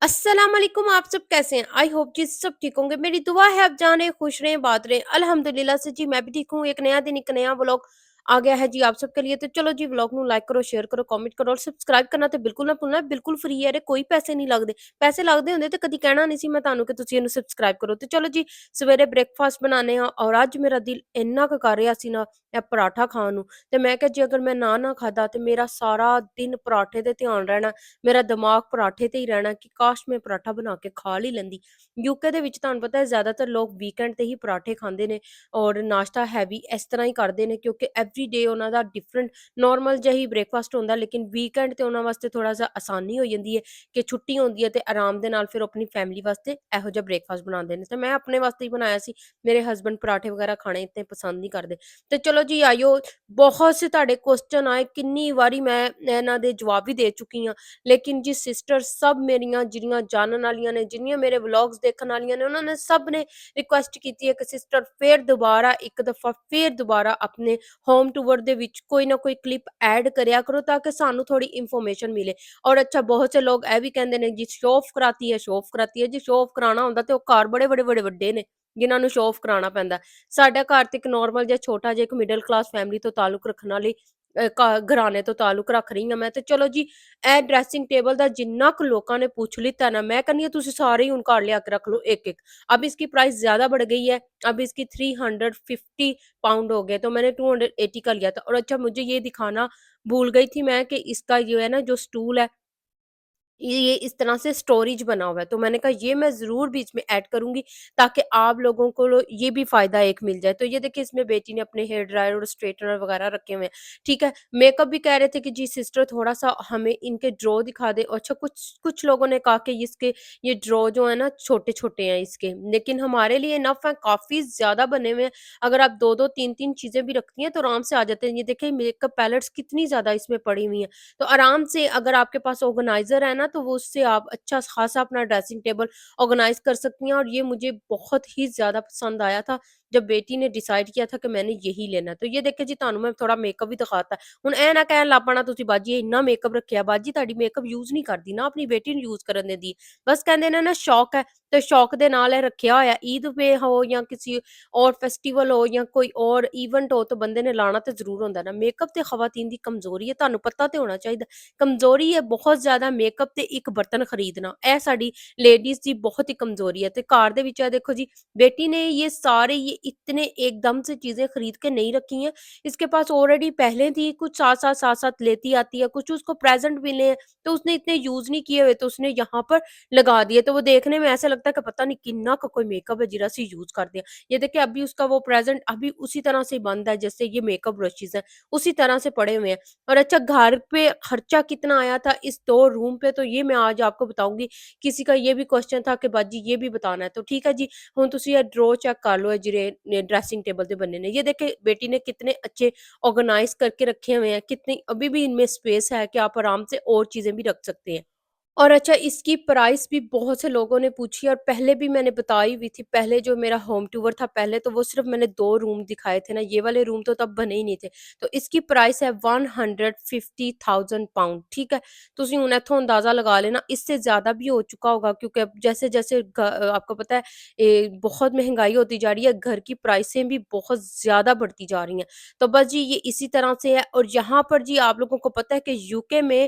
अस्सलाम वालेकुम। आप सब कैसे हैं? आई होप जी सब ठीक होंगे। मेरी दुआ है आप जाने खुश रहें, बात रहें। अल्हम्दुलिल्लाह से जी मैं भी ठीक हूँ। एक नया दिन, एक नया व्लॉग आ गया है जी आप सबके लिए। तो चलो जी व्लॉग ਨੂੰ ਲਾਈਕ ਕਰੋ, ਸ਼ੇਅਰ ਕਰੋ, ਕਮੈਂਟ ਕਰੋ ਔਰ ਸਬਸਕ੍ਰਾਈਬ ਕਰਨਾ ਤੇ ਬਿਲਕੁਲ ਨਾ ਭੁੱਲਣਾ। ਬਿਲਕੁਲ ਫ੍ਰੀ ਹੈ, ਕੋਈ ਪੈਸੇ ਨਹੀਂ ਲੱਗਦੇ। ਪੈਸੇ ਲੱਗਦੇ ਹੁੰਦੇ ਤੇ ਕਦੀ ਕਹਿਣਾ ਨਹੀਂ ਸੀ ਮੈਂ ਤੁਹਾਨੂੰ ਕਿ ਤੁਸੀਂ ਇਹਨੂੰ ਸਬਸਕ੍ਰਾਈਬ ਕਰੋ। ਤੇ ਚਲੋ ਜੀ ਸਵੇਰੇ ਬ੍ਰੇਕਫਾਸਟ ਬਣਾਉਂਦੇ ਹਾਂ ਔਰ ਅੱਜ ਮੇਰਾ ਦਿਲ ਇੰਨਾ ਕੁ ਕਰ ਰਿਹਾ ਸੀ ਨਾ ਇਹ ਪਰਾਠਾ ਖਾਣ ਨੂੰ। ਤੇ ਮੈਂ ਕਿਹਾ ਜੀ ਅਗਰ ਮੈਂ ਨਾ ਖਾਦਾ ਤੇ ਮੇਰਾ ਸਾਰਾ ਦਿਨ ਪਰਾਠੇ ਤੇ ਧਿਆਨ ਰਹਿਣਾ। ਮੇਰਾ ਦਿਮਾਗ ਪਰਾਠੇ ਤੇ ਹੀ ਰਹਿਣਾ ਕਿ ਕਾਸ਼ ਮੈਂ ਪਰਾਠਾ ਬਣਾ ਕੇ ਖਾ ਲਈ ਲੈਂਦੀ। ਯੂਕੇ ਦੇ ਵਿੱਚ ਤੁਹਾਨੂੰ ਪਤਾ ਹੈ ਜ਼ਿਆਦਾਤਰ ਲੋਕ ਵੀਕਐਂਡ ਤੇ ਹੀ ਪਰਾਠੇ ਖਾਂਦੇ ਨੇ ਔਰ ਨਾਸ਼ਤਾ ਹੈਵੀ ਇਸ ਤਰ੍ਹਾਂ ਹੀ ਕਰਦੇ ਨੇ ਕਿਉਂਕਿ ਐਵਰੀਡੇ ਉਹਨਾਂ ਦਾ ਡਿਫਰੈਂਟ ਨੋਰਮਲ ਜਿਹਾ ਹੀ ਬ੍ਰੇਕਫਾਸਟ ਹੁੰਦਾ ਲੇਕਿਨ ਵੀਕਐਂਡ ਤੇ ਉਹਨਾਂ ਵਾਸਤੇ ਥੋੜਾ ਜਿਹਾ ਆਸਾਨੀ ਹੋ ਜਾਂਦੀ ਹੈ ਕਿ ਛੁੱਟੀ ਹੁੰਦੀ ਹੈ ਤੇ ਆਰਾਮ ਦੇ ਨਾਲ ਫਿਰ ਉਹ ਆਪਣੀ ਫੈਮਿਲੀ ਵਾਸਤੇ ਇਹੋ ਜਿਹਾ ਬ੍ਰੇਕਫਾਸਟ ਬਣਾਉਂਦੇ ਨੇ ਤੇ ਮੈਂ ਆਪਣੇ ਵਾਸਤੇ ਹੀ ਬਣਾਇਆ ਸੀ। ਮੇਰੇ ਹਸਬੈਂਡ ਪਰਾਠੇ ਵਗੈਰਾ ਖਾਣੇ ਇਤਨੇ ਪਸੰਦ ਨਹੀਂ ਕਰਦੇ। ਤੇ ਚਲੋ ਜੀ ਆਇਓ, ਬਹੁਤ ਸੇ ਤੁਹਾਡੇ ਕੁਐਸਚਨ ਆਏ, ਕਿੰਨੀ ਵਾਰੀ ਮੈਂ ਇਹਨਾਂ ਦੇ ਜਵਾਬ ਵੀ ਦੇ ਚੁੱਕੀ ਹਾਂ। ਲੇਕਿਨ ਜੀ ਸਿਸਟਰ ਸਭ ਮੇਰੀਆਂ ਜਿਹੜੀਆਂ ਜਾਣਨ ਵਾਲੀਆਂ ਨੇ, ਜਿੰਨੀਆਂ ਮੇਰੇ ਵਲੌਗਸ ਦੇਖਣ ਵਾਲੀਆਂ ਨੇ, ਉਹਨਾਂ ਨੇ ਸਭ ਨੇ ਰਿਕੁਐਸਟ ਕੀਤੀ ਹੈ ਕਿ ਸਿਸਟਰ ਫੇਰ ਦੁਬਾਰਾ ਇੱਕ ਦਫਾ ਫੇਰ ਦੁਬਾਰਾ ਆਪਣੇ ਹੋਮ ਟੂਰ ਦੇ ਵਿੱਚ ਕੋਈ ਨਾ ਕੋਈ ਕਲਿੱਪ ਐਡ ਕਰਿਆ ਕਰੋ ਤਾਂ ਕਿ ਸਾਨੂੰ ਥੋੜੀ ਇਨਫੋਰਮੇਸ਼ਨ ਮਿਲੇ। ਔਰ ਅੱਛਾ ਬਹੁਤ ਸੇ ਲੋਕ ਇਹ ਵੀ ਕਹਿੰਦੇ ਨੇ ਜੀ ਸ਼ੋ ਆਫ ਕਰਾਤੀ ਹੈ, ਸ਼ੋ ਆਫ ਕਰਾਤੀ ਹੈ। ਜੀ ਸ਼ੋ ਆਫ ਕਰਾਉਣਾ ਹੁੰਦਾ ਤੇ ਉਹ ਘਰ ਬੜੇ ਬੜੇ ਬੜੇ ਵੱਡੇ ਨੇ ਜਿਨ੍ਹਾਂ ਨੂੰ ਸ਼ੋ ਆਫ ਕਰਾਉਣਾ ਪੈਂਦਾ। ਸਾਡਾ ਘਰ ਤੇ ਇੱਕ ਨੋਰਮਲ ਜਿਹਾ ਛੋਟਾ ਜਿਹਾ ਇੱਕ ਮਿਡਲ ਕਲਾਸ ਫੈਮਿਲੀ ਤੋਂ ਤਾਲੁਕ ਰੱਖਣ ਵਾਲੀ ਘਰਾਣੇ ਤੋਂ ਤਾਲੁਕ ਰੱਖ ਰਹੀ ਹਾਂ ਮੈਂ। ਤੇ ਚਲੋ ਜੀ ਇਹ ਡਰੈਸਿੰਗ ਟੇਬਲ ਦਾ जिन्ना कुछ लोगों ने पूछ लिता ना, मैं कहनी है तुसी सारे ही हुन घर लिया के रख लो एक एक। अब इसकी प्राइस ज्यादा बढ़ गई है, अब इसकी 350 पाउंड हो गए तो मैंने 280 का लिया था। और अच्छा मुझे ये दिखाना भूल गई थी मैं कि इसका जो है ना जो स्टूल है ये इस तरह से स्टोरेज बना हुआ है तो मैंने कहा ये मैं ज़रूर बीच में ऐड करूँगी ताकि आप लोगों को ये भी फ़ायदा एक मिल जाए। तो ये देखिए इसमें बेटी ने अपने हेयर ड्रायर और स्ट्रेटनर वगैरह रखे हुए हैं। ठीक है, मेकअप भी कह रहे थे कि जी सिस्टर थोड़ा-सा हमें इनके ड्रॉ दिखा दें। अच्छा कुछ कुछ लोगों ने कहा कि इसके ये ड्रॉ जो है ना छोटे-छोटे हैं इसके, लेकिन हमारे लिए इनफ है, काफ़ी ज़्यादा बने हुए हैं। अगर आप 2-2 3-3 चीज़ें भी रखती हैं तो आराम से आ जाते हैं। ये देखिए मेकअप पैलेट्स कितनी ज़्यादा इसमें पड़ी हुई हैं। तो आराम से अगर आपके पास ऑर्गेनाइज़र है ना तो वो उससे आप अच्छा खासा अपना ड्रेसिंग टेबल ऑर्गेनाइज़ कर सकती हैं। और ये मुझे बहुत ही ज़्यादा पसंद आया था जब बेटी ने डिसाइड किया था कि मैंने यही लेना है। तो ये देखिए जी ਤੁਹਾਨੂੰ ਮੈਂ ਥੋੜਾ ਮੇਕਅਪ ਵੀ ਦਿਖਾਤਾ। ਹੁਣ ਇਹ ਨਾ ਕਹਿਣ ਲੱਗ ਪੈਣਾ ਤੁਸੀਂ ਬਾਜੀ ਇੰਨਾ ਮੇਕਅਪ ਰੱਖਿਆ। ਬਾਜੀ ਤੁਹਾਡੀ ਮੇਕਅਪ ਯੂਜ਼ ਨਹੀਂ ਕਰਦੀ ਨਾ, ਆਪਣੀ ਬੇਟੀ ਨੂੰ ਯੂਜ਼ ਕਰਨ ਦਿੰਦੀ ਹੈ। ਬਸ ਕਹਿੰਦੇ ਨੇ ਨਾ ਸ਼ੌਕ ਹੈ ਤੇ ਸ਼ੌਕ ਦੇ ਨਾਲ ਇਹ ਰੱਖਿਆ ਹੋਇਆ। ईद पे हो या किसी और फेस्टिवल हो या कोई और इवेंट हो तो बंदे ने लाना तो ਜ਼ਰੂਰ ਹੁੰਦਾ ਨਾ। ਮੇਕਅਪ ਤੇ ਖਵਾਤੀਨ ਦੀ ਕਮਜ਼ੋਰੀ ਹੈ, ਤੁਹਾਨੂੰ ਪਤਾ ਤੇ ਹੋਣਾ ਚਾਹੀਦਾ। ਕਮਜ਼ੋਰੀ ਹੈ ਬਹੁਤ ਜ਼ਿਆਦਾ ਮੇਕਅਪ ਤੇ ਇੱਕ ਬਰਤਨ ਖਰੀਦਣਾ, ਇਹ ਸਾਡੀ ਲੇਡੀਜ਼ ਦੀ बहुत ही कमजोरी है। तो घर ਦੇ ਵਿੱਚ देखो जी बेटी ने ये सारे ये इतने एकदम से चीजें खरीद के नहीं रखी हैं। इसके पास ऑलरेडी पहले थी कुछ साथ साथ लेती आती है, कुछ उसको प्रेजेंट मिले हैं तो उसने इतने यूज नहीं किए हुए तो उसने यहाँ पर लगा दिए। तो वो देखने में ऐसा लगता है कि पता नहीं किन्ना का कोई मेकअप है जरा सी यूज कर दिया। ये देखिए अभी उसका वो प्रेजेंट अभी उसी तरह से बंद है जैसे ये मेकअप ब्रशेज है उसी तरह से पड़े हुए हैं। और अच्छा घर पे खर्चा कितना आया था इस 2 रूम पे तो ये मैं आज आपको बताऊँगी। किसी का ये भी क्वेश्चन था कि बाजी ये भी बताना है तो ठीक है जी। हुण तुसीं ये ड्रॉ चेक कर लो जिहड़े ड्रेसिंग टेबल दे बने ने। ये देखिए बेटी ने कितने अच्छे ऑर्गेनाइज़ करके रखे हुए हैं, कितनी अभी भी इनमें स्पेस है कि आप आराम से और चीज़ें भी रख सकते हैं। और अच्छा इसकी प्राइस भी बहुत से लोगों ने पूछी और पहले भी मैंने बताई हुई थी। पहले जो मेरा होम टूर था पहले तो वो सिर्फ मैंने 2 रूम दिखाए थे ना, ये वाले रूम तो तब बने ही नहीं थे। तो इसकी प्राइस है 150,000 पाउंड। ठीक है, ਤੁਸੀਂ ਹੁਣ ਇੱਥੋਂ अंदाज़ा लगा लेना, इससे ज़्यादा भी हो चुका होगा क्योंकि अब जैसे-जैसे आपको पता है बहुत महँगाई होती जा रही है, घर की प्राइसें भी बहुत ज़्यादा बढ़ती जा रही हैं। तो बस जी ये इसी तरह से है। और यहाँ पर जी आप लोगों को पता है कि यूके में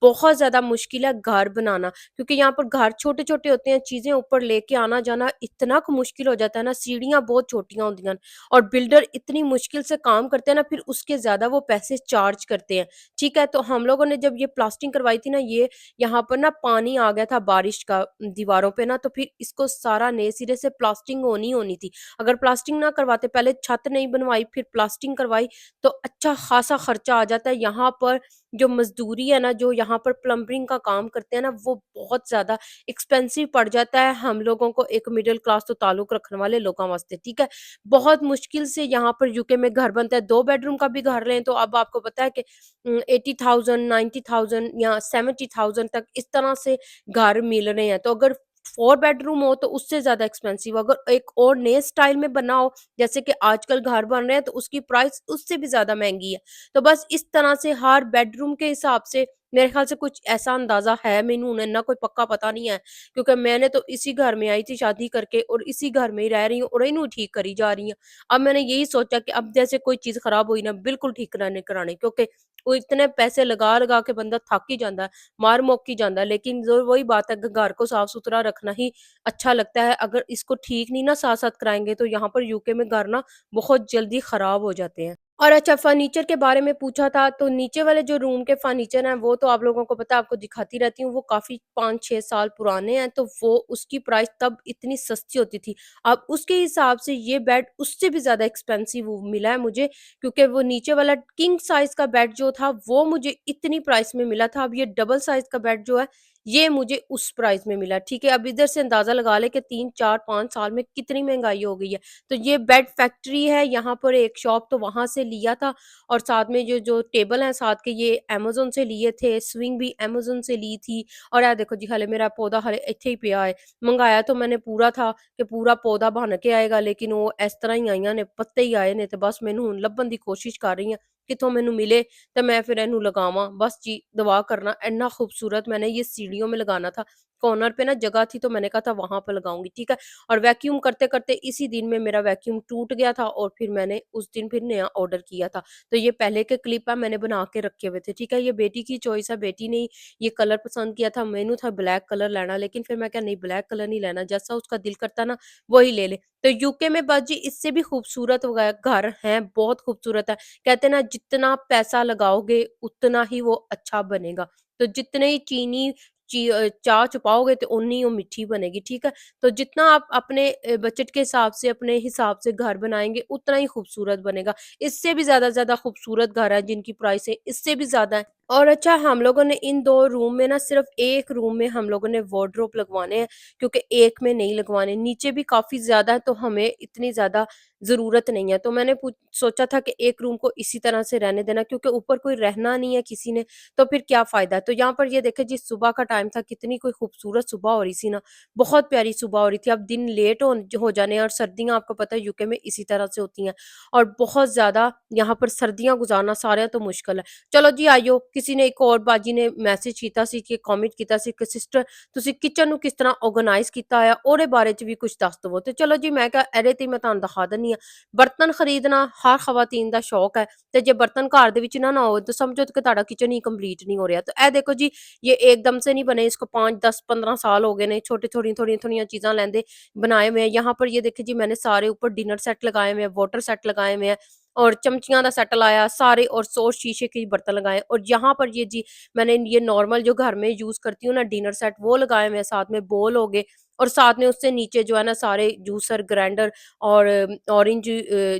बहुत ज़्यादा मुश्किल है घर बनाना क्योंकि यहाँ पर घर छोटे-छोटे होते हैं, चीज़ें ऊपर लेके आना-जाना इतना क मुश्किल हो जाता है ना, सीढ़ियाँ बहुत छोटियाँ होंदियां न और बिल्डर इतनी मुश्किल से काम करते हैं ना फिर उसके ज़्यादा वो पैसे चार्ज करते हैं। ठीक है, तो हम लोगों ने जब ये प्लास्टिंग करवाई थी ना ये यहाँ पर ना पानी आ गया था बारिश का दीवारों पे ना तो फिर इसको सारा नए सिरे से प्लास्टिंग होनी थी। अगर प्लास्टिंग ना करवाते पहले छत नहीं बनवाई फिर प्लास्टिंग करवाई तो अच्छा खासा खर्चा आ जाता है। यहाँ पर जो मज़दूरी है ना, जो यहाँ पर प्लम्बिंग का काम करते हैं ना, वो बहुत ज़्यादा एक्सपेंसिव पड़ जाता है हम लोगों को, एक मिडल क्लास तो ताल्लुक रखने वाले लोगों वास्ते। ठीक है, बहुत मुश्किल से यहाँ पर यूके में घर बनता है। 2 बेडरूम का भी घर लें तो अब आपको पता है कि 80,000 90,000 या 70,000 तक इस तरह से घर मिल रहे हैं। तो अगर 4 बेडरूम हो तो उससे ज़्यादा एक्सपेंसिव, अगर एक और नए स्टाइल में बना हो जैसे कि आजकल घर बन रहे हैं तो उसकी प्राइस उससे भी ज़्यादा महँगी है। तो बस इस तरह से हर बेडरूम के हिसाब से मेरे ख़्याल से कुछ ऐसा अंदाज़ा है मैनू हुण इन्ना कोई पक्का पता नहीं है, क्योंकि मैंने तो इसी घर में आई थी शादी करके और इसी घर में ही रह रही हूँ और इन्हू ठीक करी जा रही हूँ। अब मैंने यही सोचा कि अब जैसे कोई चीज़ ख़राब हुई ना बिल्कुल ठीक करानी, क्योंकि वो इतने पैसे लगा-लगा के बंदा थक ही जांदा है, मार-मुੱਕ ही जांदा है। लेकिन जो वही बात है, घर को साफ-सुथरा रखना ही अच्छा लगता है। अगर इसको ठीक नहीं ना साथ-साथ कराएँगे तो यहाँ पर यूके में घर ना बहुत जल्दी ख़राब हो जाते हैं। और अच्छा, फर्नीचर के बारे में पूछा था, तो नीचे वाले जो रूम के फर्नीचर हैं वो तो आप लोगों को पता है, आपको दिखाती रहती हूँ, वो काफ़ी 5-6 साल पुराने हैं, तो वो उसकी प्राइस तब इतनी सस्ती होती थी। अब उसके हिसाब से ये बेड उससे भी ज़्यादा एक्सपेंसिव वो मिला है मुझे, क्योंकि वो नीचे वाला किंग साइज़ का बेड जो था वो मुझे इतनी प्राइस में मिला था। अब ये डबल साइज़ का बेड जो है ये मुझे उस प्राइस में मिला, ठीक है? अब इधर से अंदाज़ा लगा लें कि 3, 4, 5 साल में कितनी महँगाई हो गई है। तो ये बेड फैक्ट्री है यहाँ पर एक शॉप, तो वहाँ से लिया था और साथ में जो जो टेबल हैं साथ के ये अमेज़न से लिए थे, स्विंग भी अमेज़न से ली थी और ये देखो जी हाले मेरा पौधा हाले इत्थे ही पिया है। मंगाया तो मैंने पूरा था कि पूरा पौधा बन के आएगा, लेकिन वो इस तरह ही आईयां ने, पत्ते ही आए ने, ते बस मैनू हुण ਲੱਭਣ ਦੀ कोशिश कर रही हां कित्थों मैनू मिले ते मैं फिर इहनू लगावां। बस जी दुआ करना, इन्ना खूबसूरत मैंने ये सीढ़ियों में लगाना था, कॉर्नर पे ना जगह थी तो मैंने कहा था वहाँ पे लगाऊँगी, ठीक है? और वैक्यूम करते-करते इसी दिन में मेरा वैक्यूम टूट गया था और फिर मैंने उस दिन फिर नया ऑर्डर किया था। तो ये पहले के क्लिप है, मैंने बना के रखे हुए थे, ठीक है? ये बेटी की चॉइस है, बेटी ने ये कलर पसंद किया था, मैनू था ब्लैक कलर लेना, लेकिन फिर मैं कहा नहीं ब्लैक कलर नहीं लेना, जैसा उसका दिल करता ना वही ले ले। तो यूके में बस जी इससे भी खूबसूरत घर हैं, बहुत खूबसूरत है। कहते हैं ना जितना पैसा लगाओगे उतना ही वो अच्छा बनेगा। तो जितने ही चाह छुपाओगे तो उतनी ही वो मीठी बनेगी, ठीक है? तो जितना आप अपने बजट के हिसाब से, अपने हिसाब से घर बनाएँगे, उतना ही खूबसूरत बनेगा। इससे भी ज़्यादा खूबसूरत घर हैं जिनकी प्राइसें इससे भी ज़्यादा हैं। और अच्छा, हम लोगों ने इन 2 रूम में ना सिर्फ़ 1 रूम में हम लोगों ने वार्डरोब लगवाने हैं, क्योंकि एक में नहीं लगवाने। नीचे भी काफ़ी ज़्यादा है तो हमें इतनी ज़्यादा ज़रूरत नहीं है। तो मैंने सोचा था कि एक रूम को इसी तरह से रहने देना, क्योंकि ऊपर कोई रहना नहीं है किसी ने, तो फिर क्या फ़ायदा? तो यहाँ पर ये देखें जी, सुबह का टाइम था, कितनी कोई खूबसूरत सुबह हो रही थी ना, बहुत प्यारी सुबह हो रही थी। अब दिन लेट हो जाने हैं और सर्दियाँ आपको पता है यूके में इसी तरह से होती हैं और बहुत ज़्यादा यहाँ पर सर्दियाँ गुज़ारना साਰਿਆਂ ਤੋਂ मुश्किल है। चलो जी आइयो, किसी ने एक और बाजी ने मैसेज कीता सी कि कमेंट कीता सी कि सिस्टर ਤੁਸੀਂ ਕਿਚਨ ਨੂੰ ਕਿਸ ਤਰ੍ਹਾਂ ਆਰਗੇਨਾਈਜ਼ ਕੀਤਾ ਹੋਇਆ ਉਹਦੇ ਬਾਰੇ ਚ ਵੀ ਕੁਝ ਦੱਸ ਦਵੋ। ਤੇ ਚਲੋ ਜੀ ਮੈਂ ਕਿਹਾ ਇਹਦੇ ਤੇ ਮੈਂ ਤੁਹਾਨੂੰ ਦਿਖਾ ਦਿੰਨੀ ਆ। ਬਰਤਨ ਖਰੀਦਣਾ ਹਰ ਖਵਾਤੀਨ ਦਾ ਸ਼ੌਕ ਹੈ ਤੇ ਜੇ ਬਰਤਨ ਘਰ ਦੇ ਵਿੱਚ ਨਾ ਹੋ तो समझो कि ਤੁਹਾਡਾ किचन ही कंप्लीट नहीं हो रहा। तो ਇਹ देखो जी, ये एकदम से नहीं बने, इसको 5 10 15 साल हो गए ने, छोटे थोड़ी-थोड़ी चीज़ें लेंदे बनाए हुए हैं। यहाँ पर ये देखिए जी, मैंने सारे ऊपर डिनर सेट लगाए हुए हैं, वाटर सेट लगाए हुए हैं और चमचियाँ का सेट लाया सारे और सॉस शीशे के बर्तन लगाए और यहाँ पर ये जी मैंने ये नॉर्मल जो घर में यूज़ करती हूँ ना डिनर सेट वो लगाए हुए हैं, साथ में बोल हो गए और साथ में उससे नीचे जो है ना सारे जूसर ग्राइंडर और ऑरेंज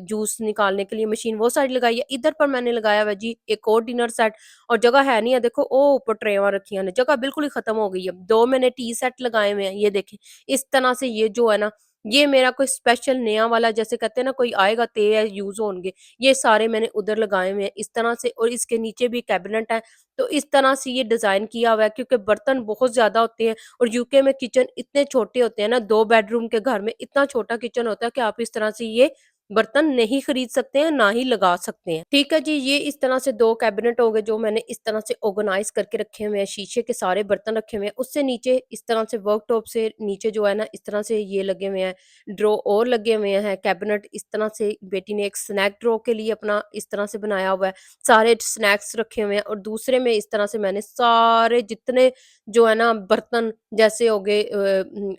जूस निकालने के लिए मशीन वो साइड लगाई है। इधर पर मैंने लगाया हुआ है जी एक और डिनर सेट और जगह है नहीं है, देखो ओ ऊपर ट्रेवां रखी हैं, जगह बिल्कुल ही खत्म हो गई है। 2 मैंने टी सेट लगाए हुए हैं, ये देखें इस तरह से। ये जो है ना ये मेरा कोई स्पेशल नया वाला, जैसे कहते हैं ना कोई आएगा ते यूज़ होंगे, ये सारे मैंने उधर लगाए हुए हैं इस तरह से और इसके नीचे भी कैबिनेट है। तो इस तरह से ये डिज़ाइन किया हुआ है, क्योंकि बर्तन बहुत ज़्यादा होते हैं और यूके में किचन इतने छोटे होते हैं ना, 2 बेडरूम के घर में इतना छोटा किचन होता है कि आप इस तरह से ये बर्तन नहीं खरीद सकते हैं, ना ही लगा सकते हैं। ठीक है जी, ये इस तरह से 2 कैबिनेट हो गए जो मैंने इस तरह से ऑर्गेनाइज़ करके रखे हुए हैं, शीशे के सारे बर्तन रखे हुए हैं। उससे नीचे इस तरह से वर्कटॉप से नीचे जो है ना इस तरह से ये लगे हुए हैं, ड्रॉ और लगे हुए हैं कैबिनेट। इस तरह से बेटी ने एक स्नैक ड्रॉ के लिए अपना इस तरह से बनाया हुआ है, सारे स्नैक्स रखे हुए हैं और दूसरे में इस तरह से मैंने सारे जितने जो है ना बर्तन जैसे हो गए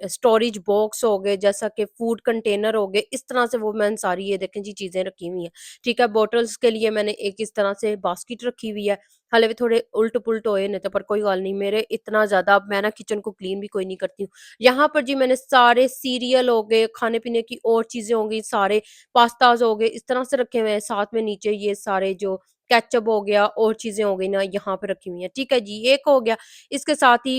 स्टोरेज बॉक्स हो गए, जैसा कि फूड कंटेनर हो गए, इस तरह से वो मैंने सारी ये देखें जी चीज़ें रखी हुई हैं। ठीक है, बॉटल्स के लिए मैंने एक इस तरह से बास्केट रखी हुई है। हाले भी थोड़े उल्ट-पुल्ट होए ने, तो पर कोई गल नहीं, मेरे इतना ज़्यादा मैं ना किचन को क्लीन भी कोई नहीं करती हूँ। यहाँ पर जी मैंने सारे सीरियल हो गए, खाने-पीने की और चीज़ें हो गई, सारे पास्ताज़ हो गए, इस तरह से रखे हुए हैं। साथ में नीचे ये सारे जो केचअप हो गया और चीज़ें हो गई ना यहाँ पे रखी हुई हैं। ठीक है जी, एक हो गया। इसके साथ ही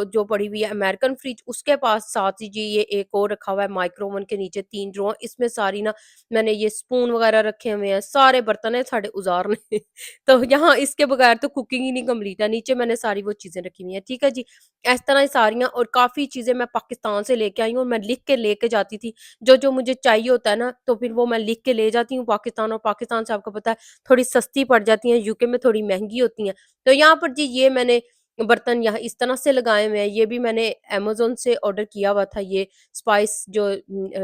जो पड़ी हुई है अमेरिकन फ्रिज, उसके पास साथ ही जी ये एक और रखा हुआ है माइक्रो ओवन के नीचे 3 ड्रॉर, इसमें सारी ना मैंने ये स्पून वगैरह रखे हुए हैं, सारे बर्तन है साढ़े उजारने तो यहाँ इसके बगैर बगैर तो कुकिंग ही नहीं कंप्लीट है। नीचे मैंने सारी वो चीज़ें रखी हुई हैं, ठीक है जी। इस तरह सारियाँ और काफ़ी चीज़ें मैं पाकिस्तान से लेके आई हूँ और मैं लिख के लेके जाती थी। जो-जो मुझे चाहिए होता है ना, तो फिर वो मैं लिख के ले जाती हूँ पाकिस्तान, और पाकिस्तान से आपको पता है थोड़ी सस्ती पड़ जाती हैं, यूके में थोड़ी महँगी होती हैं। तो यहाँ पर जी ये मैंने बर्तन यहाँ इस तरह से लगाए हुए हैं। ये भी मैंने अमेज़न से ऑर्डर किया हुआ था, ये स्पाइस जो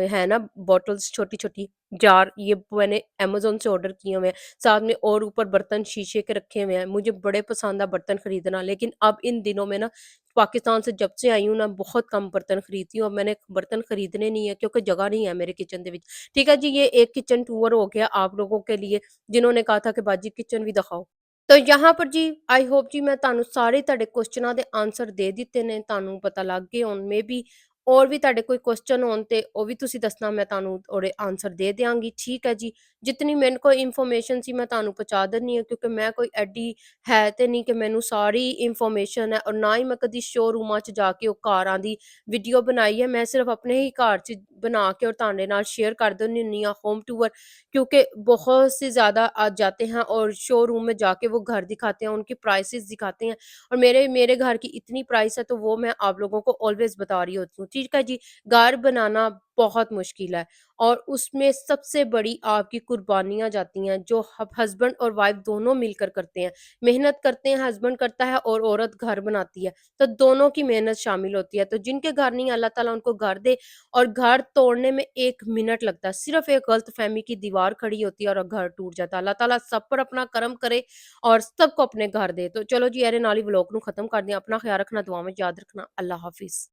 है ना बॉटल्स छोटी-छोटी जार, ये मैंने अमेज़न से ऑर्डर किए हुए हैं। साथ में और ऊपर बर्तन शीशे के रखे हुए हैं। मुझे बड़े पसंद है बर्तन खरीदना, लेकिन अब इन दिनों में ना पाकिस्तान से जब से आई हूँ ना, बहुत कम बर्तन खरीदती हूँ। अब मैंने बर्तन खरीदने नहीं है क्योंकि जगह नहीं है मेरे किचन दे विच। ठीक है जी, ये एक किचन टूर हो गया आप लोगों के लिए, जिन्होंने कहा था कि बाजी किचन भी दिखाओ। तो यहाँ पर जी आई होप जी मैं ਤੁਹਾਨੂੰ ਸਾਰੇ ਤੁਹਾਡੇ ਕੁਐਸਚਨਾਂ ਦੇ ਆਨਸਰ ਦੇ ਦਿੱਤੇ ਨੇ, ਤੁਹਾਨੂੰ ਪਤਾ ਲੱਗ ਗਏ ਹੋਣ ਮੇਬੀ। ਔਰ ਵੀ ਤੁਹਾਡੇ ਕੋਈ ਕੁਐਸਚਨ ਹੋਣ ਤੇ ਉਹ ਵੀ ਤੁਸੀਂ ਦੱਸਣਾ, ਮੈਂ ਤੁਹਾਨੂੰ ਉਹਦੇ ਆਨਸਰ ਦੇ ਦਿਆਂਗੀ, ਠੀਕ ਹੈ ਜੀ। ਜਿਤਨੀ ਮੈਨੂੰ ਕੋਈ ਇਨਫੋਰਮੇਸ਼ਨ ਸੀ ਮੈਂ ਤੁਹਾਨੂੰ ਪਹੁੰਚਾ ਦਿੰਦੀ ਹਾਂ, ਕਿਉਂਕਿ ਮੈਂ ਕੋਈ ਐਡੀ ਹੈ ਤੇ ਨਹੀਂ ਕਿ ਮੈਨੂੰ ਸਾਰੀ ਇਨਫੋਰਮੇਸ਼ਨ ਹੈ, ਔਰ ਨਾ ਹੀ ਮੈਂ ਕਦੀ ਸ਼ੋਰੂਮਾਂ 'ਚ ਜਾ ਕੇ ਉਹ ਕਾਰਾਂ ਦੀ ਵੀਡੀਓ ਬਣਾਈ ਹੈ। ਮੈਂ ਸਿਰਫ ਆਪਣੇ ਹੀ ਘਰ 'ਚ ਬਣਾ ਕੇ ਔਰ ਤੁਹਾਡੇ ਨਾਲ शेयर कर देनी हुन्नी हाँ होम टूर, क्योंकि बहुत से ज़्यादा आज जाते हैं और शोरूम में जाके वो घर दिखाते हैं, उनकी प्राइसेस दिखाते हैं, और मेरे मेरे घर की इतनी प्राइस है, तो वो मैं आप लोगों को ऑलवेज़ बता रही होती हूँ, ठीक है जी। घर बनाना बहुत मुश्किल है, और उसमें सबसे बड़ी आपकी कुर्बानियाँ जाती हैं, जो हब हस्बैंड और वाइफ़ दोनों मिलकर करते हैं। मेहनत करते हैं, हस्बैंड करता है और औरत घर बनाती है, तो दोनों की मेहनत शामिल होती है। तो जिनके घर नहीं, अल्लाह ताला उनको घर दे, और घर तोड़ने में 1 मिनट लगता है, सिर्फ़ एक गलतफ़हमी की दीवार खड़ी होती है और घर टूट जाता है। अल्लाह ताला सब पर अपना करम करे और सबको अपने घर दे। तो चलो जी, ਇਹਦੇ ਨਾਲ ਹੀ व्लॉग ਨੂੰ ख़त्म करते हैं। अपना ख्याल रखना, दुआ में याद रखना। अल्लाह हाफ़िज़।